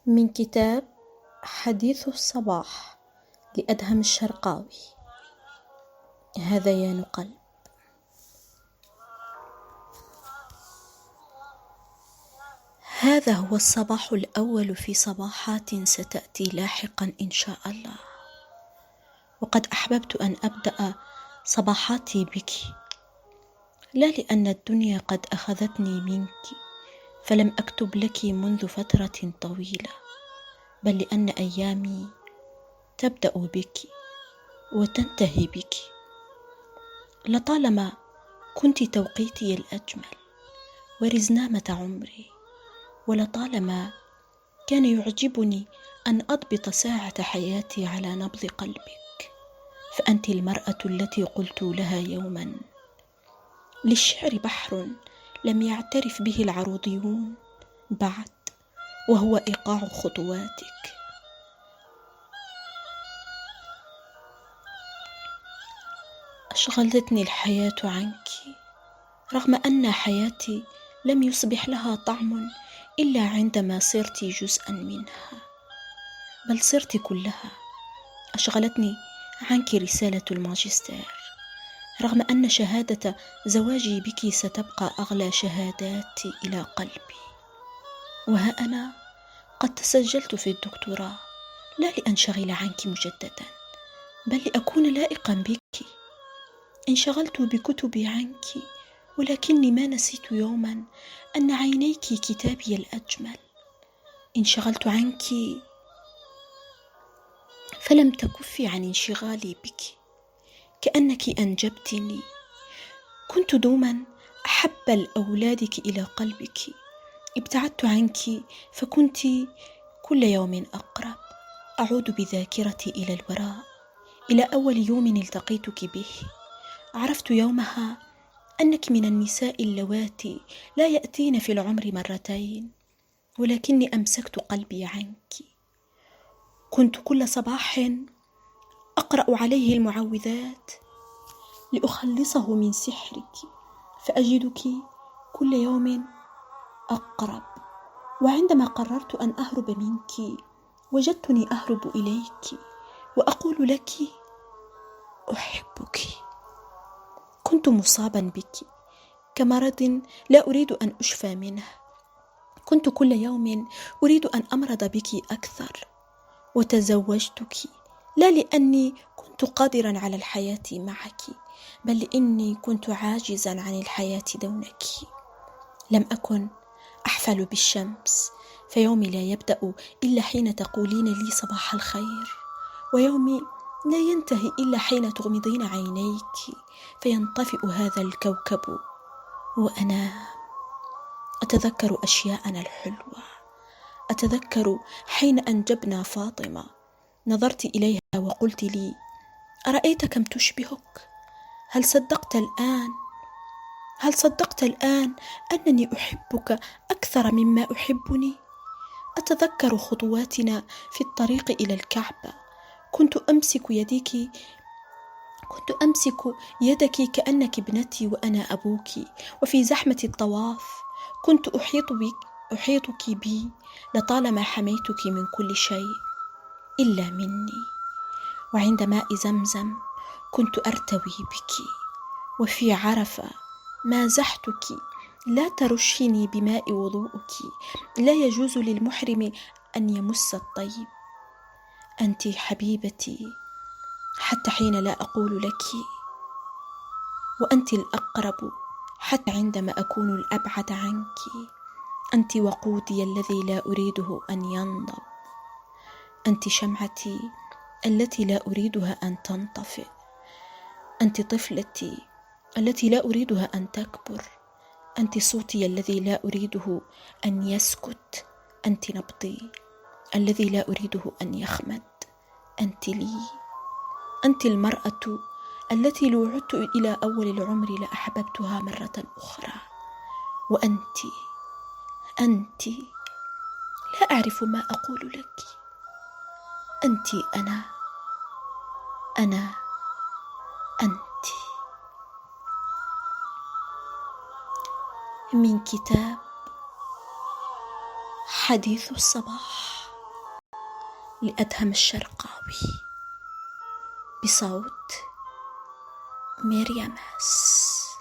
من كتاب حديث الصباح لأدهم الشرقاوي. هذيان قلب. هذا هو الصباح الأول في صباحات ستأتي لاحقا إن شاء الله، وقد أحببت أن أبدأ صباحاتي بك، لا لأن الدنيا قد أخذتني منك فلم أكتب لك منذ فترة طويلة، بل لأن أيامي تبدأ بك وتنتهي بك. لطالما كنت توقيتي الأجمل ورزنامة عمري، ولطالما كان يعجبني أن أضبط ساعة حياتي على نبض قلبك، فأنت المرأة التي قلت لها يوما: للشعر بحر لم يعترف به العروضيون بعد، وهو إيقاع خطواتك. أشغلتني الحياة عنك، رغم أن حياتي لم يصبح لها طعم إلا عندما صرت جزءا منها، بل صرت كلها. أشغلتني عنك رسالة الماجستير، رغم أن شهادة زواجي بك ستبقى أغلى شهاداتي إلى قلبي. وها أنا قد تسجلت في الدكتوراه، لا لأنشغل عنك مجددا، بل لأكون لائقا بك. انشغلت بكتبي عنك، ولكني ما نسيت يوما أن عينيك كتابي الأجمل. انشغلت عنك فلم تكفي عن انشغالي بك، كأنك أنجبتني. كنت دوما أحب الأولادك إلى قلبك، ابتعدت عنك فكنت كل يوم أقرب. أعود بذاكرتي إلى الوراء، إلى أول يوم التقيتك به. عرفت يومها أنك من النساء اللواتي لا يأتين في العمر مرتين، ولكني أمسكت قلبي عنك. كنت كل صباح أقرأ عليه المعوذات لأخلصه من سحرك، فأجدك كل يوم أقرب. وعندما قررت أن أهرب منك وجدتني أهرب إليك وأقول لك: أحبك. كنت مصابا بك كمرض لا أريد أن أشفى منه. كنت كل يوم أريد أن أمرض بك أكثر. وتزوجتك لا لأني كنت قادرا على الحياة معك، بل لأني كنت عاجزا عن الحياة دونك. لم أكن أحفل بالشمس، فيومي لا يبدأ إلا حين تقولين لي صباح الخير، ويومي لا ينتهي إلا حين تغمضين عينيك فينطفئ هذا الكوكب وأنا أتذكر أشياءنا الحلوة. أتذكر حين أنجبنا فاطمة، نظرت إليها وقلت لي: أرأيت كم تشبهك؟ هل صدقت الآن أنني أحبك أكثر مما أحبني؟ أتذكر خطواتنا في الطريق إلى الكعبة. كنت أمسك يدك كأنك ابنتي وأنا أبوك، وفي زحمة الطواف كنت أحيطك بي، لطالما حميتك من كل شيء إلا مني. وعند ماء زمزم كنت أرتوي بك، وفي عرفة مازحتك: لا ترشني بماء وضوءك، لا يجوز للمحرم أن يمس الطيب. أنت حبيبتي حتى حين لا أقول لك، وأنت الأقرب حتى عندما أكون الأبعد عنك. أنت وقودي الذي لا أريده أن ينضب، أنت شمعتي التي لا أريدها أن تنطفئ، أنت طفلتي التي لا أريدها أن تكبر، أنت صوتي الذي لا أريده أن يسكت، أنت نبضي الذي لا أريده أن يخمد. أنت لي، أنت المرأة التي لو عدت إلى أول العمر لأحببتها مرة أخرى. وأنت لا أعرف ما أقول لك. أنت أنا أنت. من كتاب حديث الصباح. لأدهم الشرقاوي، بصوت مريم هس.